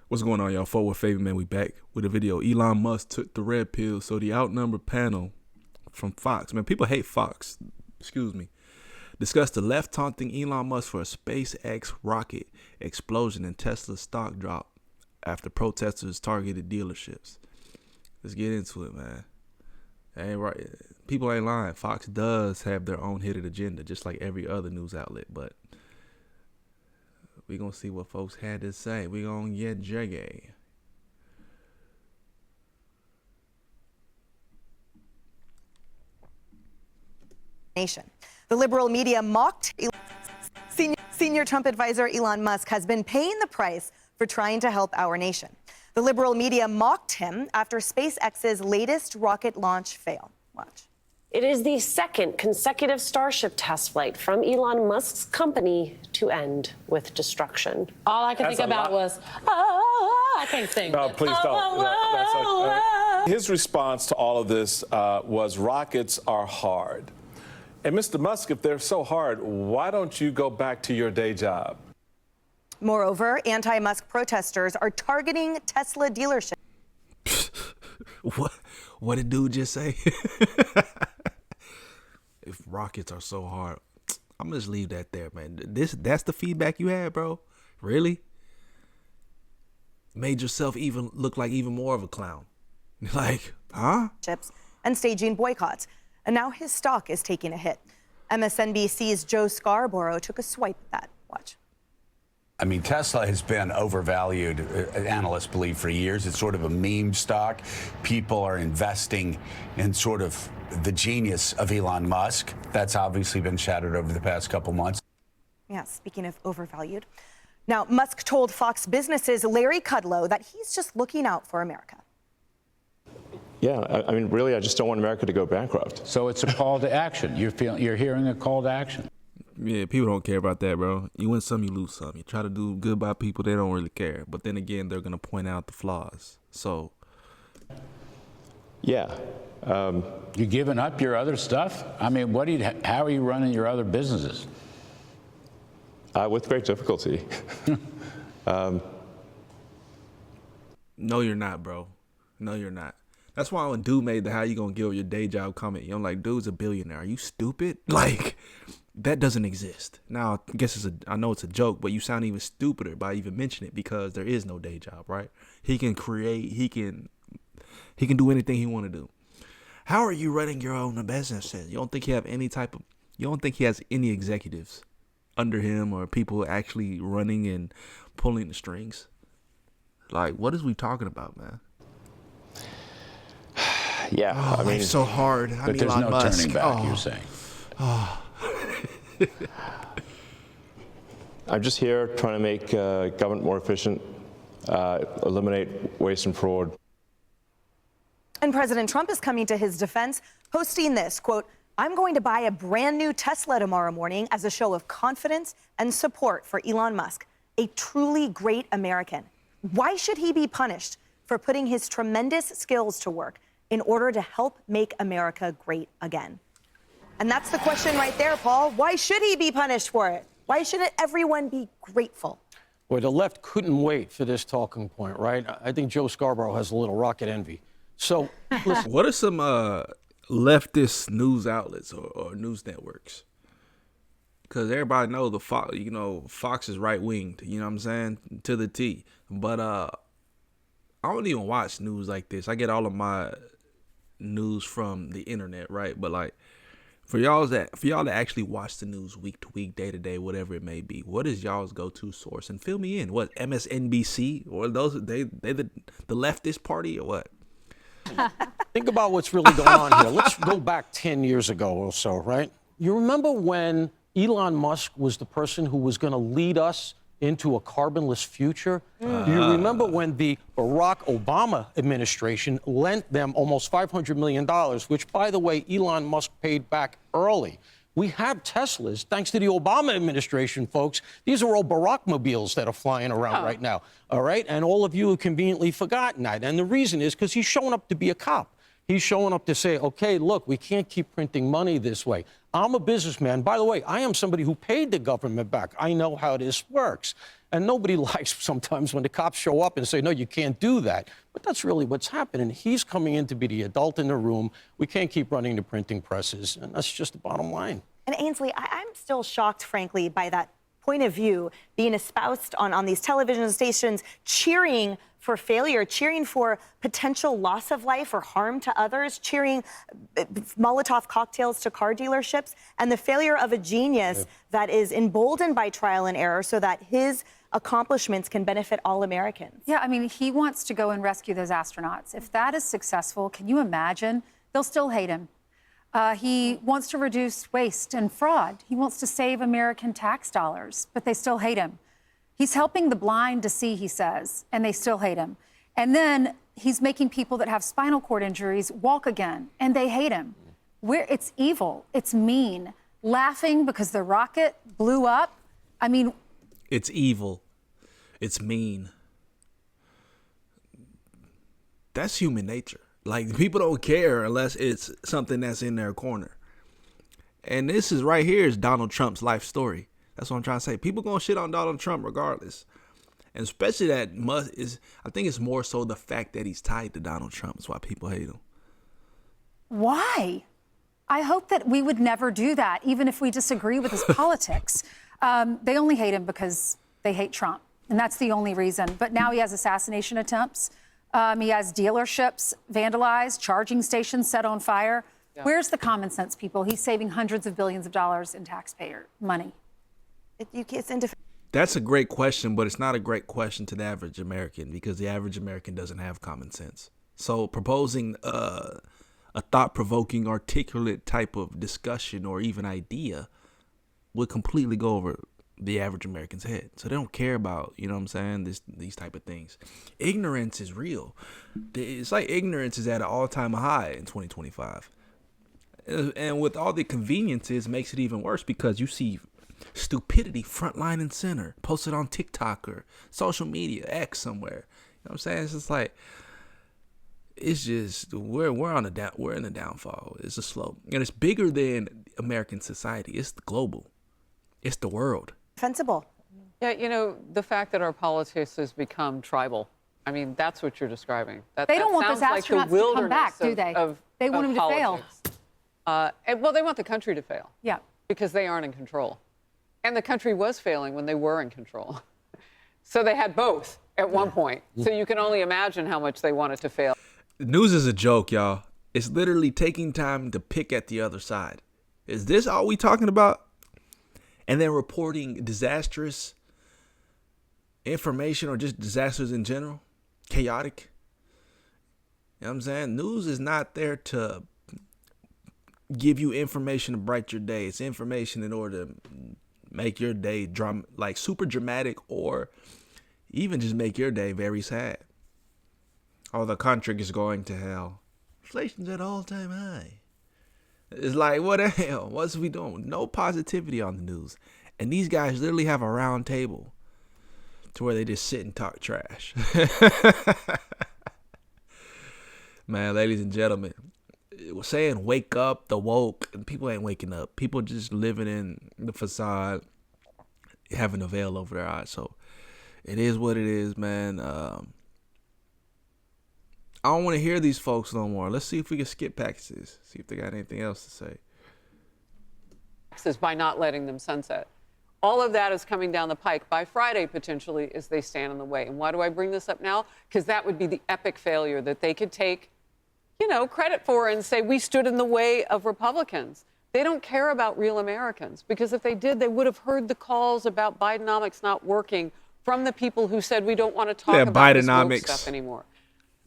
What's going on, y'all? Forward Favor Man, we back with a video. Elon Musk took the red pill, so the outnumbered panel from Fox, man, people hate Fox, excuse me, discussed the left taunting Elon Musk for a SpaceX rocket explosion and Tesla's stock drop after protesters targeted dealerships. Let's get into it, man. Ain't right. People ain't lying. Fox does have their own hidden agenda, just like every other news outlet, but we gonna see what folks had to say. We gonna get jiggy. Nation. The liberal media mocked senior Trump advisor Elon Musk has been paying the price for trying to help our nation. The liberal media mocked him after SpaceX's latest rocket launch failed. Watch. It is the second consecutive Starship test flight from Elon Musk's company to end with destruction. All I could think about was, oh, I can't sing. No, please don't. His response to all of this was rockets are hard. And Mr. Musk, if they're so hard, why don't you go back to your day job? Moreover, anti-Musk protesters are targeting Tesla dealerships. What did dude just say? If rockets are so hard, I'm gonna just leave that there, man. That's the feedback you had, bro? Really? Made yourself even look like even more of a clown. Like, huh? And staging boycotts. And now his stock is taking a hit. MSNBC's Joe Scarborough took a swipe at that. Watch. I mean, Tesla has been overvalued, analysts believe, for years. It's sort of a meme stock. People are investing in sort of the genius of Elon Musk. That's obviously been shattered over the past couple months. Yeah, speaking of overvalued. Now, Musk told Fox Business's Larry Kudlow that he's just looking out for America. Yeah, I mean, really, I just don't want America to go bankrupt. So it's a call to action. You're hearing a call to action. Yeah, people don't care about that, bro. You win some, you lose some. You try to do good by people, they don't really care. But then again, they're going to point out the flaws. So, yeah. You giving up your other stuff? I mean, how are you running your other businesses? With great difficulty. No, you're not, bro. No, you're not. That's why when dude made the "how you gonna give your day job" comment, I'm like, dude's a billionaire. Are you stupid? Like, that doesn't exist. Now, I guess I know it's a joke, but you sound even stupider by even mentioning it because there is no day job, right? He can create. He can do anything he want to do. How are you running your own businesses? You don't think he have any type of? You don't think he has any executives under him or people actually running and pulling the strings? Like, what is we talking about, man? Yeah, I mean, it's so hard. But there's no turning back, you're saying. I'm just here trying to make government more efficient, eliminate waste and fraud. And President Trump is coming to his defense, posting this, quote, "I'm going to buy a brand new Tesla tomorrow morning as a show of confidence and support for Elon Musk, a truly great American. Why should he be punished for putting his tremendous skills to work in order to help make America great again?" And that's the question right there, Paul. Why should he be punished for it? Why shouldn't everyone be grateful? Well, the left couldn't wait for this talking point, right? I think Joe Scarborough has a little rocket envy. So, listen. What are some leftist news outlets or news networks? Because everybody knows Fox is right winged. You know what I'm saying, to the T. But I don't even watch news like this. I get all of my news from the internet, right? But like, for y'all that actually watch the news week to week, day to day, whatever it may be, what is y'all's go-to source? And fill me in. What, MSNBC or those they the leftist party or what? Think about what's really going on here. Let's go back 10 years ago or so, right? You remember when Elon Musk was the person who was going to lead us into a carbonless future? Do you remember when the Barack Obama administration lent them almost $500 million, which, by the way, Elon Musk paid back early? We have Teslas, thanks to the Obama administration, folks. These are all Barack-mobiles that are flying around right now, all right? And all of you have conveniently forgotten that. And the reason is because he's showing up to be a cop. He's showing up to say, okay, look, we can't keep printing money this way. I'm a businessman. By the way, I am somebody who paid the government back. I know how this works. And nobody likes sometimes when the cops show up and say, no, you can't do that. But that's really what's happening. He's coming in to be the adult in the room. We can't keep running the printing presses. And that's just the bottom line. And Ainsley, I'm still shocked, frankly, by that point of view being espoused on these television stations, cheering for failure, cheering for potential loss of life or harm to others, cheering Molotov cocktails to car dealerships, and the failure of a genius that is emboldened by trial and error so that his accomplishments can benefit all Americans. Yeah, I mean, he wants to go and rescue those astronauts. If that is successful, can you imagine? They'll still hate him. He wants to reduce waste and fraud. He wants to save American tax dollars, but they still hate him. He's helping the blind to see, he says, and they still hate him. And then he's making people that have spinal cord injuries walk again, and they hate him. It's evil. It's mean. Laughing because the rocket blew up. I mean, it's evil. It's mean. That's human nature. Like, people don't care unless it's something that's in their corner. And this is right here is Donald Trump's life story. That's what I'm trying to say. People gonna shit on Donald Trump regardless. And especially that Musk is, I think it's more so the fact that he's tied to Donald Trump is why people hate him. why? I hope that we would never do that, even if we disagree with his politics. They only hate him because they hate Trump. And that's the only reason. But now he has assassination attempts. He has dealerships vandalized, charging stations set on fire. Yeah. Where's the common sense, people? He's saving hundreds of billions of dollars in taxpayer money. That's a great question, but it's not a great question to the average American because the average American doesn't have common sense. So proposing a thought-provoking, articulate type of discussion or even idea would completely go over the average American's head. So they don't care about, you know what I'm saying, these type of things. Ignorance is real. It's like ignorance is at an all-time high in 2025. And with all the conveniences, it makes it even worse because you see stupidity frontline and center, posted on TikTok or social media, X somewhere. You know what I'm saying? It's just like, it's just we're in the downfall. It's a slope, and it's bigger than American society. It's global. It's the world. Defensible. Yeah, you know, the fact that our politics has become tribal. I mean, that's what you're describing. They don't want those astronauts to come back, do they? They want him to fail. Well, they want the country to fail. Yeah. Because they aren't in control. And the country was failing when they were in control. So they had both at one point. So you can only imagine how much they wanted to fail. News is a joke, y'all. It's literally taking time to pick at the other side. Is this all we talking about? And then reporting disastrous information or just disasters in general? Chaotic? You know what I'm saying? News is not there to give you information to brighten your day. It's information in order to make your day like super dramatic or even just make your day very sad. Oh, the country is going to hell. Inflation's at all-time high. It's like, what the hell? What's we doing? No positivity on the news. And these guys literally have a round table to where they just sit and talk trash. Man, ladies and gentlemen, it was saying wake up, the woke, and people ain't waking up. People just living in the facade, having a veil over their eyes. So it is what it is, man. I don't want to hear these folks no more. Let's see if we can skip past this. See if they got anything else to say. By not letting them sunset. All of that is coming down the pike by Friday, potentially, as they stand in the way. And why do I bring this up now? Because that would be the epic failure that they could take, you know, credit for and say, we stood in the way of Republicans. They don't care about real Americans, because if they did, they would have heard the calls about Bidenomics not working from the people who said we don't want to talk about this woke stuff anymore.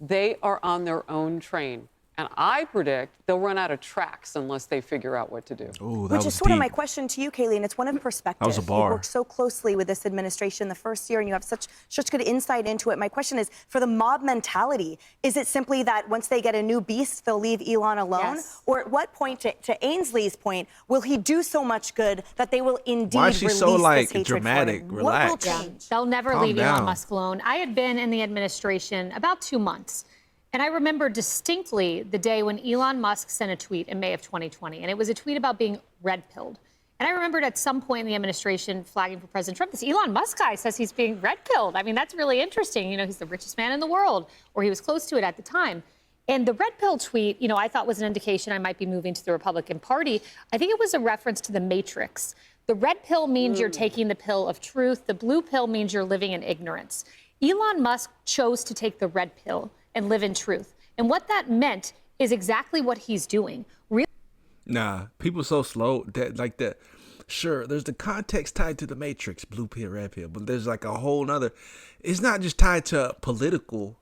They are on their own train. And I predict they'll run out of tracks unless they figure out what to do. Ooh, Which is sort of my question to you, Kaylee, and it's one of perspective. That was a bar. You worked so closely with this administration the first year, and you have such good insight into it. My question is, for the mob mentality, is it simply that once they get a new beast, they'll leave Elon alone? Yes. Or at what point, to Ainsley's point, will he do so much good that they will indeed Why is she release so, like, this hatred dramatic? for him? Relax. What will change? They'll never Calm leave down. Elon Musk alone. I had been in the administration about 2 months. And I remember distinctly the day when Elon Musk sent a tweet in May of 2020. And it was a tweet about being red-pilled. And I remembered at some point in the administration flagging for President Trump, this Elon Musk guy says he's being red-pilled. I mean, that's really interesting. You know, he's the richest man in the world, or he was close to it at the time. And the red pill tweet, you know, I thought was an indication I might be moving to the Republican Party. I think it was a reference to the Matrix. The red pill means you're taking the pill of truth. The blue pill means you're living in ignorance. Elon Musk chose to take the red pill and live in truth. And what that meant is exactly what he's doing. Nah, people so slow that like that. Sure, there's the context tied to the Matrix, blue pill, red pill, but there's like a whole nother. It's not just tied to political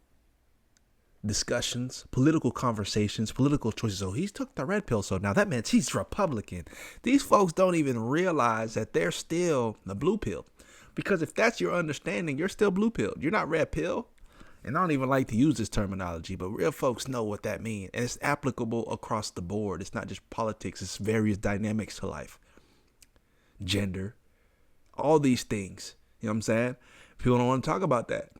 discussions, political conversations, political choices. So he's took the red pill, so now that means he's Republican. These folks don't even realize that they're still the blue pill, because if that's your understanding, you're still blue pill. You're not red pill. And I don't even like to use this terminology, but real folks know what that means. And it's applicable across the board. It's not just politics. It's various dynamics to life. Gender. All these things. You know what I'm saying? People don't want to talk about that.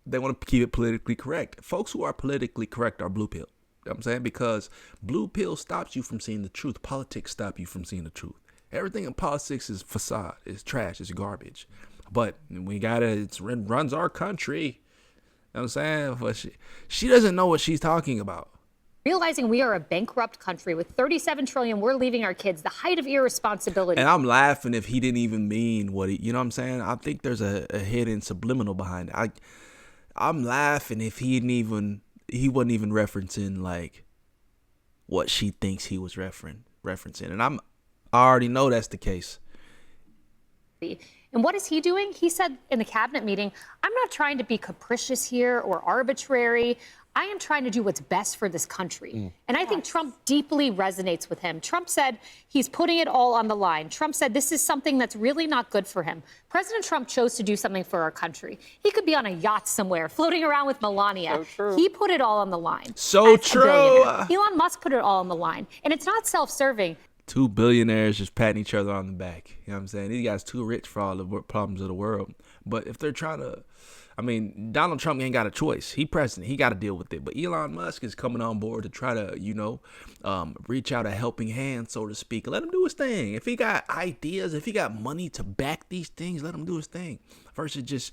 They want to keep it politically correct. Folks who are politically correct are blue pill. You know what I'm saying? Because blue pill stops you from seeing the truth. Politics stop you from seeing the truth. Everything in politics is facade. It's trash. It's garbage. But we got it runs our country. You know what I'm saying? But she doesn't know what she's talking about. Realizing we are a bankrupt country with $37 trillion, we're leaving our kids, the height of irresponsibility. And I'm laughing if he didn't even mean what he, you know what I'm saying? I think there's a hidden subliminal behind it. I'm laughing if he wasn't even referencing like what she thinks he was referencing. And I already know that's the case. And what is he doing? He said in the cabinet meeting, I'm not trying to be capricious here or arbitrary. I am trying to do what's best for this country. And I think Trump deeply resonates with him. Trump said he's putting it all on the line. Trump said this is something that's really not good for him. President Trump chose to do something for our country. He could be on a yacht somewhere, floating around with Melania. So true. He put it all on the line. So as a true. billionaire. Elon Musk put it all on the line. And it's not self-serving. Two billionaires just patting each other on the back. You know what I'm saying? These guys too rich for all the problems of the world. But if they're trying to, I mean, Donald Trump ain't got a choice. He president. He got to deal with it. But Elon Musk is coming on board to try to, reach out a helping hand, so to speak. Let him do his thing. If he got ideas, if he got money to back these things, let him do his thing. Versus just,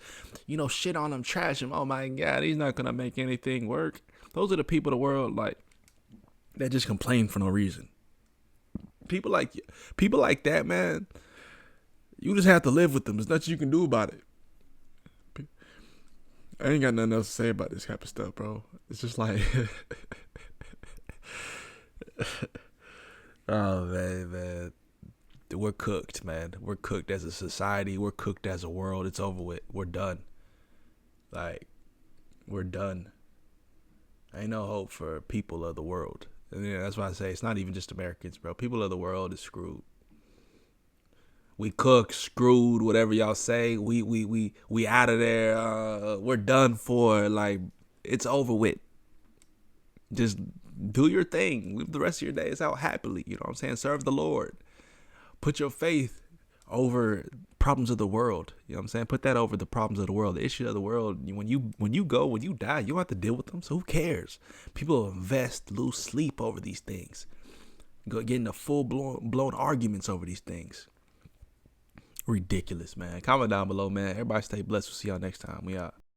shit on him, trash him. Oh my God, he's not going to make anything work. Those are the people of the world, like, that just complain for no reason. People like that, man, you just have to live with them. There's nothing you can do about it. I ain't got nothing else to say about this type of stuff, bro. It's just like, oh man, we're cooked, man. We're cooked as a society. We're cooked as a world. It's over with. We're done. Like, we're done. Ain't no hope for people of the world. And that's why I say it's not even just Americans, bro. People of the world is screwed. We cooked, screwed, whatever y'all say. We out of there. We're done for. Like, it's over with. Just do your thing. Live the rest of your days out happily. You know what I'm saying? Serve the Lord. Put your faith over problems of the world. You know what I'm saying? Put that over the problems of the world, the issues of the world. When you die, you don't have to deal with them. So who cares? People invest, lose sleep over these things. Get into full blown arguments over these things. Ridiculous, man. Comment down below, man. Everybody stay blessed. We'll see y'all next time. We out.